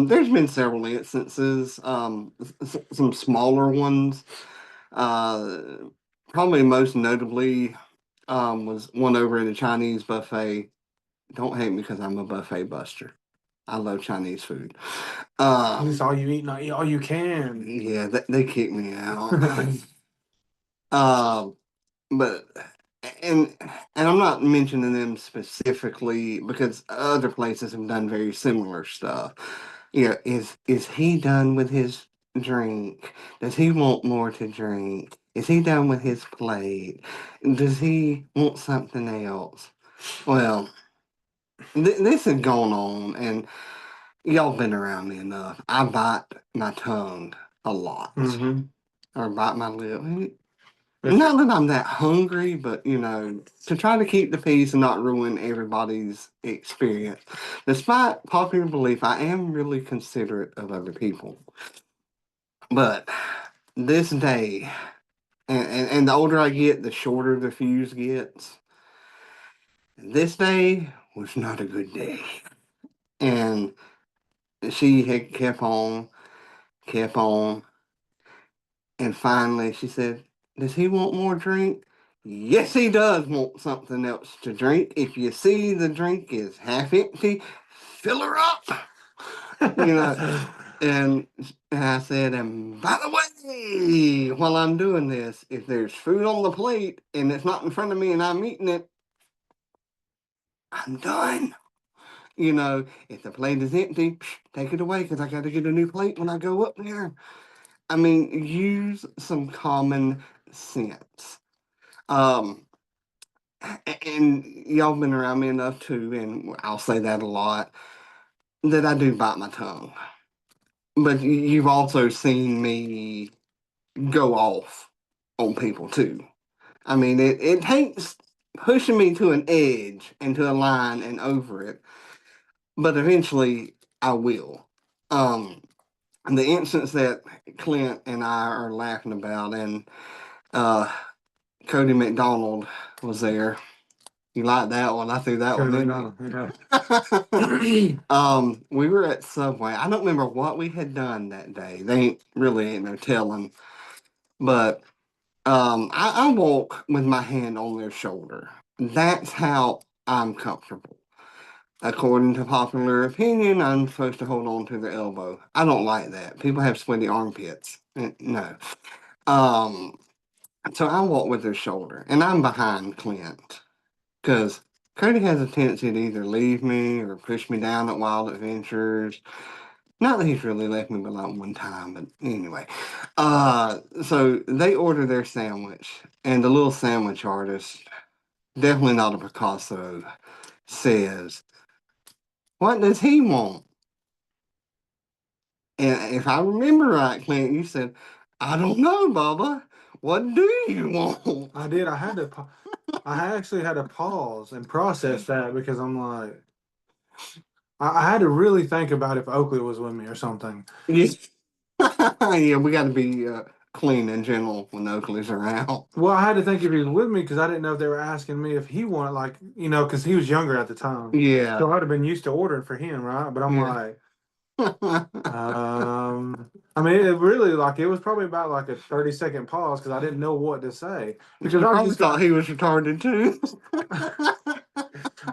There's been several instances, some smaller ones. Uh, Probably most notably was one over at a Chinese buffet. Don't hate me because I'm a buffet buster. I love Chinese food. It's all you eat, not eat all you can. Yeah, they kicked me out. Um, but and I'm not mentioning them specifically because other places have done very similar stuff. Is he done with his drink? Does he want more to drink? Is he done with his plate? Does he want something else? Well, this has gone on, and y'all been around me enough. I bite my tongue a lot, or bite my lip. Not that I'm that hungry, but to try to keep the peace and not ruin everybody's experience. Despite popular belief, I am really considerate of other people. But this day, and the older I get, the shorter the fuse gets. This day was not a good day. And she had kept on, and finally she said, "Does he want more drink?" Yes, he does want something else to drink. If you see the drink is half empty, fill her up. And I said, and by the way, while I'm doing this, if there's food on the plate and it's not in front of me and I'm eating it, I'm done. If the plate is empty, take it away because I got to get a new plate when I go up there. I mean, use some common sense. And y'all been around me enough too, and I'll say that a lot, that I do bite my tongue. But you've also seen me go off on people too. I mean, it takes pushing me to an edge and to a line and over it, but eventually I will. The instance that Clint and I are laughing about, and Cody McDonald was there. You like that one? I threw that one in. We were at Subway. I don't remember what we had done that day. They ain't no telling. But I walk with my hand on their shoulder. That's how I'm comfortable. According to popular opinion, I'm supposed to hold on to the elbow. I don't like that. People have sweaty armpits. No. So I walk with their shoulder, and I'm behind Clint. Because Cody has a tendency to either leave me or push me down at Wild Adventures. Not that he's really left me but like one time, but anyway. So they order their sandwich, and the little sandwich artist, definitely not a Picasso, says, "What does he want?" And if I remember right, Clint, you said, "I don't know, Bubba. What do you want?" I did. I actually had to pause and process that because I'm like, I had to really think about if Oakley was with me or something. Yeah, yeah, we got to be clean in general when Oakley's around. Well, I had to think if he was with me because I didn't know if they were asking me if he wanted, like, because he was younger at the time. Yeah, So I'd have been used to ordering for him, right? But I'm yeah. like, I mean, it really, like, it was probably about like a 30-second pause because I didn't know what to say. Because You I've probably just thought got, he was retarded too.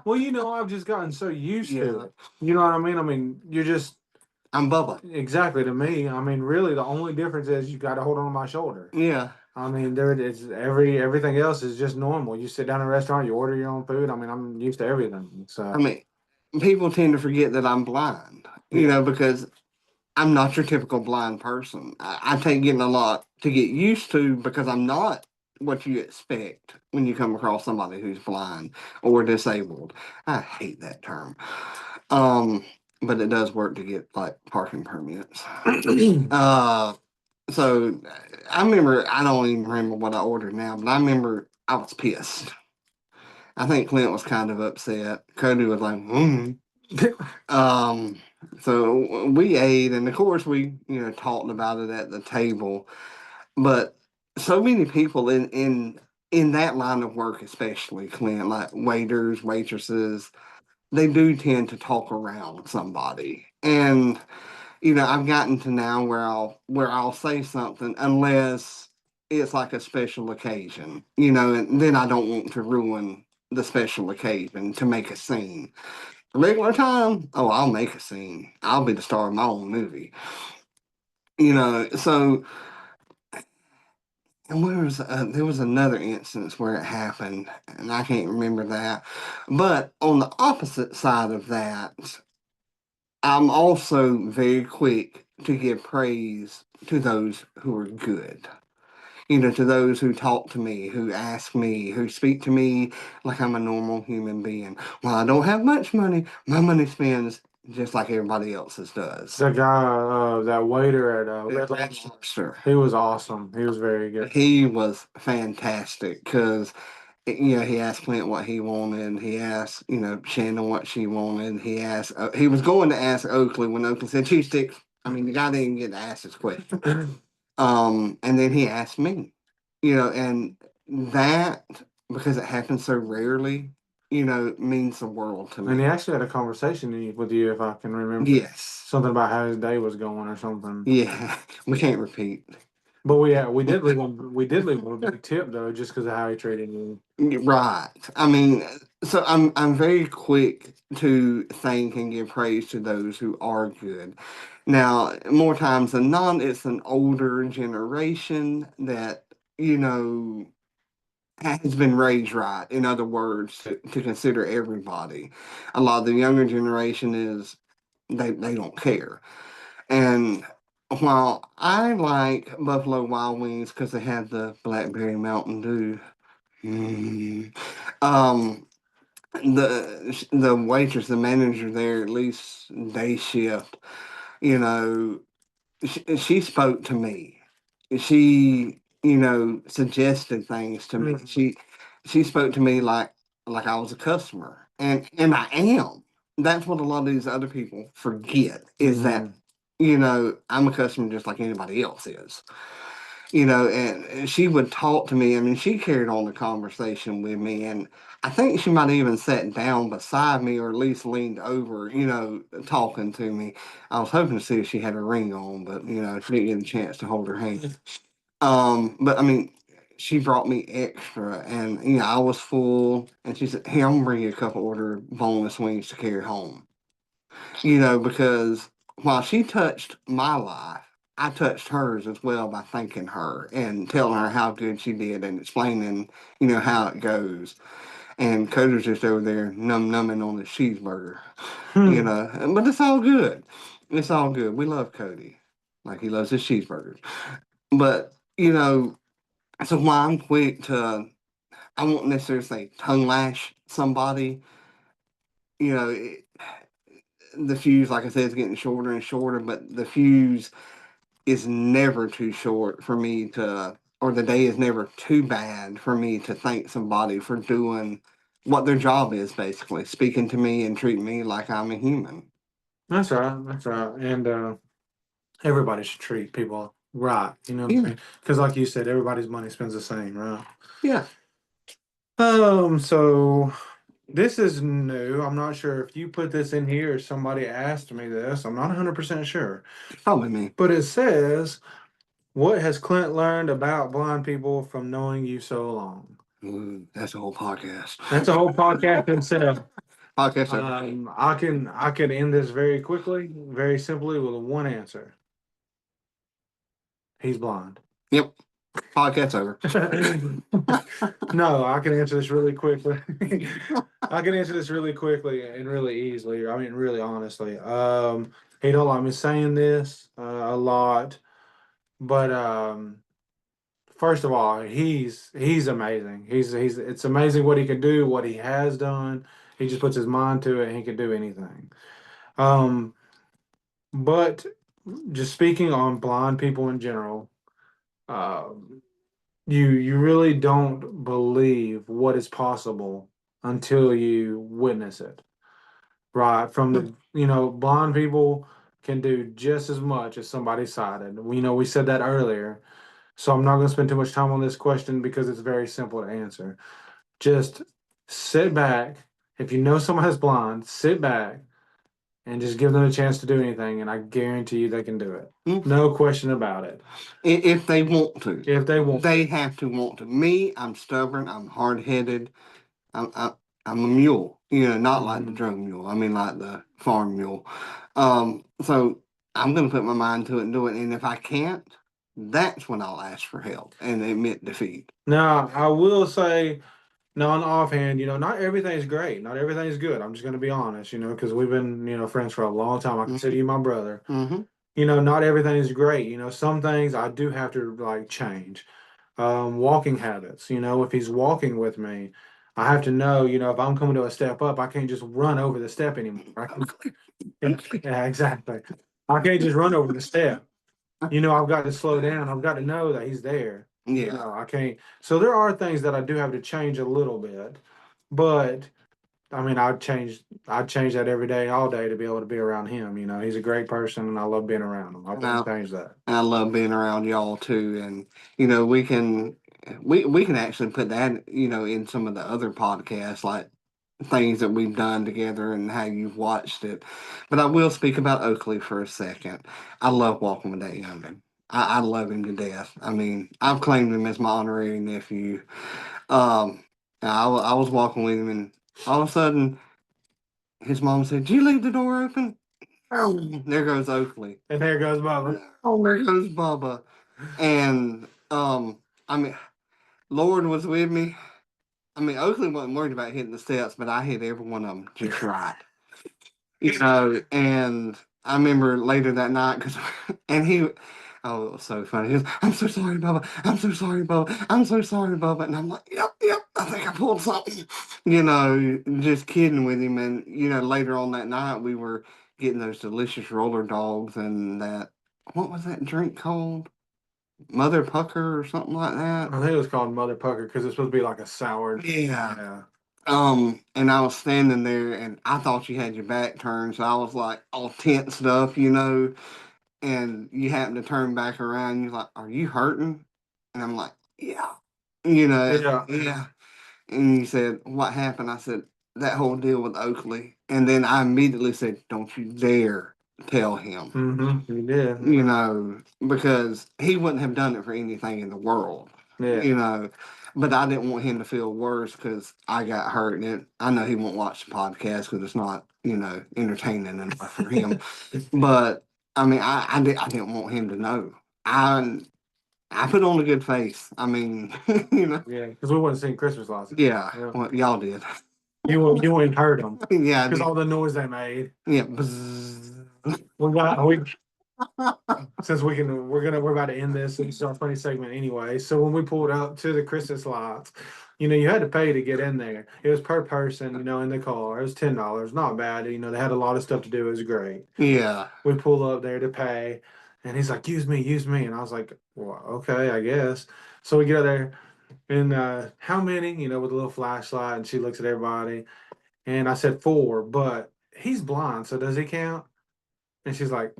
well, I've just gotten so used to Yeah, it. You know what I mean? I mean, you're just, I'm Bubba. exactly to me. I mean, really, the only difference is you got to hold on to my shoulder. Yeah, I mean, there it is. Everything else is just normal. You sit down in a restaurant, you order your own food. I mean, I'm used to everything. I So mean, people tend to forget that I'm blind, yeah, because I'm not your typical blind person. I take getting a lot to get used to because I'm not what you expect when you come across somebody who's blind or disabled. I hate that term. Um, but it does work to get like parking permits. uh, so I remember, I don't even remember what I ordered now, but I remember I was pissed. I think Clint was kind of upset. Cody was like, Um, so we ate, and of course we, talked about it at the table. But so many people in that line of work, especially Clint, like waiters, waitresses, they do tend to talk around somebody. And I've gotten to now where I'll say something unless it's like a special occasion, and then I don't want to ruin the special occasion to make a scene. Regular time, oh, I'll make a scene. I'll be the star of my own movie. So and there was another instance where it happened, and I can't remember that. But on the opposite side of that, I'm also very quick to give praise to those who are good. To those who talk to me, who ask me, who speak to me like I'm a normal human being. While I don't have much money, my money spends just like everybody else's does. the guy, that waiter at Red Red Lobster, Lobster. he was awesome. He was very good. He was fantastic because he asked Clint what he wanted. He asked, Shannon what she wanted. He was going to ask Oakley when Oakley said cheese sticks. I mean, the guy didn't even get to ask his question. And then he asked me, and that, because it happens so rarely, means the world to And he me. actually had a conversation with you, if I can remember, Yes. something about how his day was going or something. Yeah. We can't repeat. But we did leave him a big tip though, just because of how he treated you. Right. I mean, so I'm very quick to thank and give praise to those who are good. Now, more times than not, it's an older generation that, you know, has been raised right. In other words, to consider everybody. A lot of the younger generation is they don't care. And while I like Buffalo Wild Wings because they have the Blackberry Mountain Dew, mm, um, the waitress, the manager there, at least day shift, you know, she spoke to me. She, suggested things to me. Mhm. She spoke to me like I was a customer, and I am. That's what a lot of these other people forget is that, Mhm. I'm a customer just like anybody else is. And she would talk to me. I mean, she carried on the conversation with me, and I think she might have even sat down beside me or at least leaned over, talking to me. I was hoping to see if she had a ring on, but she didn't get a chance to hold her hand. But I mean, she brought me extra, and I was full, and she said, "Here, I'm gonna bring you a couple order boneless wings to carry home." Because while she touched my life, I touched hers as well by thanking her and telling her how good she did and explaining, how it goes. And Coder's just over there numbing on the cheeseburger, Hmm. but it's all good. It's all good. We love Cody, like he loves his cheeseburgers. But you know, so why I'm quick to, I won't necessarily say tongue lash somebody. You know, the fuse, like I said, is getting shorter and shorter, but the fuse is never too short for me to, or the day is never too bad for me to thank somebody for doing what their job is, basically speaking to me and treating me like I'm a human. That's right. That's right. And everybody should treat people right. You know what I Yeah, mean? Because, like you said, everybody's money spends the same, right? yeah, So this is new. I'm not sure if you put this in here or somebody asked me this. I'm not 100% sure. probably me. But it says, what has Clint learned about blind people from knowing you so long? Ooh, that's a whole podcast. That's a whole podcast itself. Podcast over. I can end this very quickly, very simply with one answer. He's blind. Yep, podcast over. No, I can answer this really quickly. I can answer this really quickly and really easily. I mean, really honestly. He don't like me saying this a lot, but first of all, he's amazing. He's it's amazing what he can do, what he has done. He just puts his mind to it, and he can do anything. Um, but just speaking on blind people in general, um, you really don't believe what is possible until you witness it, right? From the blind people can do just as much as somebody sighted. We said that earlier, so I'm not going to spend too much time on this question because it's very simple to answer. Just sit back. If you know someone is blind, sit back and just give them a chance to do anything, and I guarantee you they can do it. No question about it. If they want to. If they want. They have to want to. Me, I'm stubborn. I'm hard headed. I'm I'm a mule. Not like the drug mule. I mean like the farm mule. So I'm gonna put my mind to it and do it. And if I can't, that's when I'll ask for help and admit defeat. Now, I will say, no, on the offhand, not everything's great. Not everything's good. I'm just going to be honest, because we've been, friends for a long time. I consider you my brother. Mm-hmm. Not everything is great. Some things I do have to like change. Walking habits. If he's walking with me, I have to know, if I'm coming to a step up, I can't just run over the step anymore. Yeah, exactly. I can't just run over the step. I've got to slow down. I've got to know that he's there. Yeah. I can't. So there are things that I do have to change a little bit, but I mean, I'd change that every day, all day to be able to be around him. He's a great person, and I love being around him. I wouldn't change that. I love being around y'all too, and we can actually put that in some of the other podcasts, like things that we've done together and how you've watched it. But I will speak about Oakley for a second. I love walking with that youngin. I love him to death. I mean, I've claimed him as my honorary nephew. I was walking with him, and all of a sudden, his mom said, "Did you leave the door open?" Oh, there goes Oakley. And there goes Bubba. Oh, there goes Bubba. And I mean, Lord was with me. I mean, Oakley wasn't worried about hitting the steps, but I hit every one of them just right. And I remember later that night because, and oh, it was so funny. He goes, "I'm so sorry, Bubba. I'm so sorry, Bubba. I'm so sorry, Bubba." And I'm like, "Yep, yep. I think I pulled something." Just kidding with him. And later on that night, we were getting those delicious roller dogs and that. What was that drink called? Mother Pucker or something like that. I think it was called Mother Pucker because it's supposed to be like a sour. Yeah. And I was standing there and I thought you had your back turned, so I was like all tensed up, and you happen to turn back around and you're like, "Are you hurting?" And I'm like, "Yeah." Yeah. And you said, "What happened?" I said, "That whole deal with Oakley." And then I immediately said, "Don't you dare tell him." Mm-hmm. You did. Because he wouldn't have done it for anything in the world. Yeah. But I didn't want him to feel worse because I got hurt. And I know he won't watch the podcast because it's not, entertaining enough for him. But I mean, I didn't want him to know. I put on a good face. I mean, Yeah, because we wouldn't sing Christmas lights. Yeah, well, y'all did. You wouldn't hurt them. Yeah, because all the noise they made. Yeah. Bzzz. we since we're about to end this. It's our funny segment anyway. So when we pulled up to the Christmas lights, you had to pay to get in there. It was per person, in the car. It was $10. Not bad. They had a lot of stuff to do. It was great. Yeah. We pull up there to pay, and he's like, use me. And I was like, well, okay, I guess. So we get up there, and how many, with a little flashlight, and she looks at everybody. And I said 4, but he's blind, so does he count? And she's like,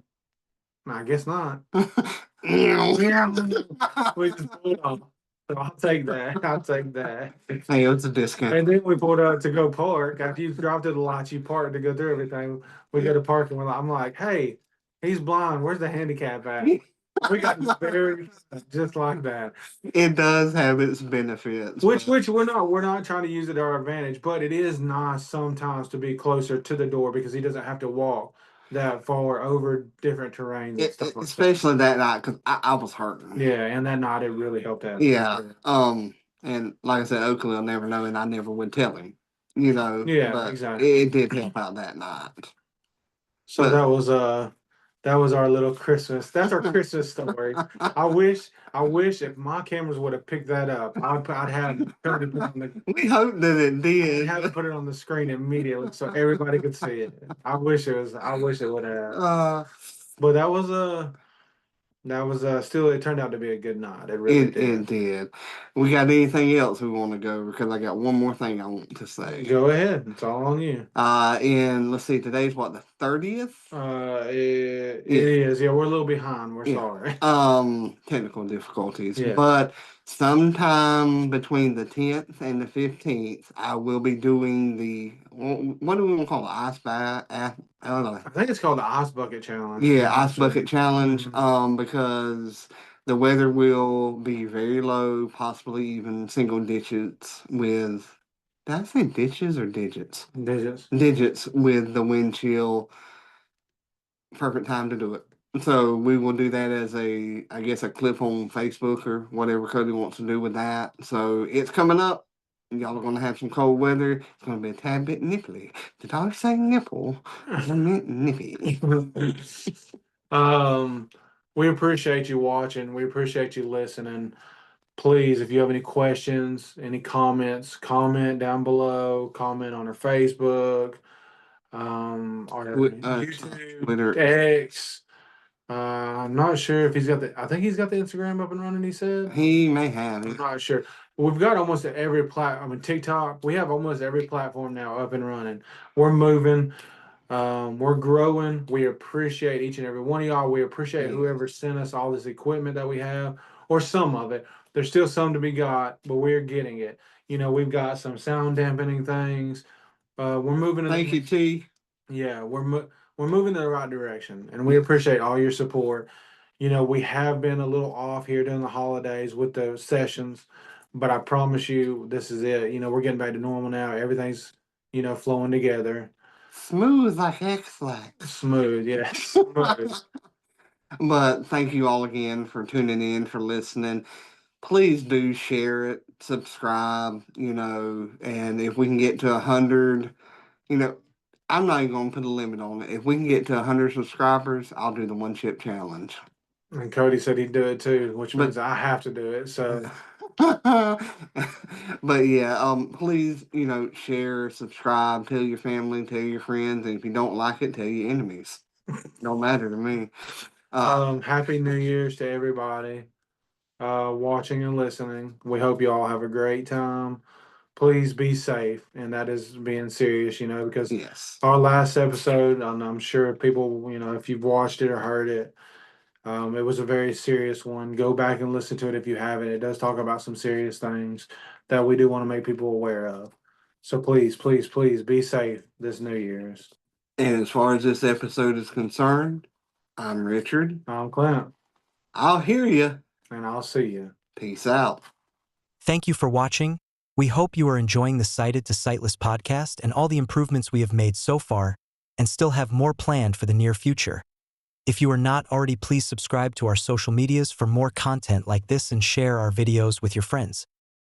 I guess not. We just pulled off. So I'll take that. I'll take that. Hey, it's a discount. And then we pulled up to go park. After you drive to the lot, you park to go through everything. We go to park, and I'm like, hey, he's blind. Where's the handicap at? We got very just like that. It does have its benefits. Which we're not trying to use it to our advantage, but it is nice sometimes to be closer to the door because he doesn't have to walk that far over different terrains and stuff like especially that night, because I was hurting. Yeah, and that night it really helped out. Yeah. And like I said, Oakley will never know, and I never would tell him. Yeah, but exactly. it did help out that night. So But- that was our little Christmas. That's our Christmas story. I wish if my cameras would have picked that up, I'd have tried to put on the We hope that it did. have to put it on the screen immediately so everybody could see it. I wish it would have. But that was still, it turned out to be a good night. It really did. It did. We got anything else we want to go? Because I got one more thing I want to say. Go ahead. It's all on you. And let's see, today's what, the 30th? It is. Yeah, we're a little behind. We're sorry. Technical difficulties. Yeah. But sometime between the 10th and the 15th, I will be doing what do we want to call it? Ice bath? I don't know. I think it's called the Ice Bucket Challenge. Yeah, Ice Bucket Challenge. Mhm. Because the weather will be very low, possibly even single digits with. Did I say ditches or digits? Digits. Digits with the wind chill. Perfect time to do it. So we will do that as I guess, a clip on Facebook or whatever Cody wants to do with that. So it's coming up. Y'all are going to have some cold weather. It's going to be a tad bit nipply. Did I say nipple? I meant nippy. We appreciate you watching. We appreciate you listening. Please, if you have any questions, any comments, comment down below. Comment on our Facebook, our YouTube, Twitter. X. I'm not sure if he's got I think he's got the Instagram up and running. He said He may have I'm it. not sure. We've got almost every TikTok. We have almost every platform now up and running. We're moving. We're growing. We appreciate each and every one of y'all. We appreciate whoever sent us all this equipment that we have, or some of it. There's still some to be got, but we're getting it. We've got some sound dampening things. We're moving. Thank you, T. Yeah, we're moving in the right direction, and we appreciate all your support. We have been a little off here during the holidays with the sessions, but I promise you, this is it. We're getting back to normal now. Everything's flowing together. Smooth like X-Lax. Smooth, yeah. Smooth. But thank you all again for tuning in, for listening. Please do share it, subscribe, and if we can get to 100, I'm not even going to put a limit on it. If we can get to 100 subscribers, I'll do the one chip challenge. And Cody said he'd do it too, which means I have to do it. So, but yeah, please, share, subscribe, tell your family, tell your friends, and if you don't like it, tell your enemies. Don't matter to me. Happy New Year's to everybody watching and listening. We hope you all have a great time. Please be safe, and that is being serious, because yes, our last episode, and I'm sure people, if you've watched it or heard it, it was a very serious one. Go back and listen to it if you haven't. It does talk about some serious things that we do want to make people aware of. So please, please, please be safe this New Year's. And as far as this episode is concerned, I'm Richard. I'm Clint. I'll hear you. And I'll see you. Peace out. Thank you for watching. We hope you are enjoying the Sighted to Sightless podcast and all the improvements we have made so far, and still have more planned for the near future. If you are not already, please subscribe to our social medias for more content like this and share our videos with your friends.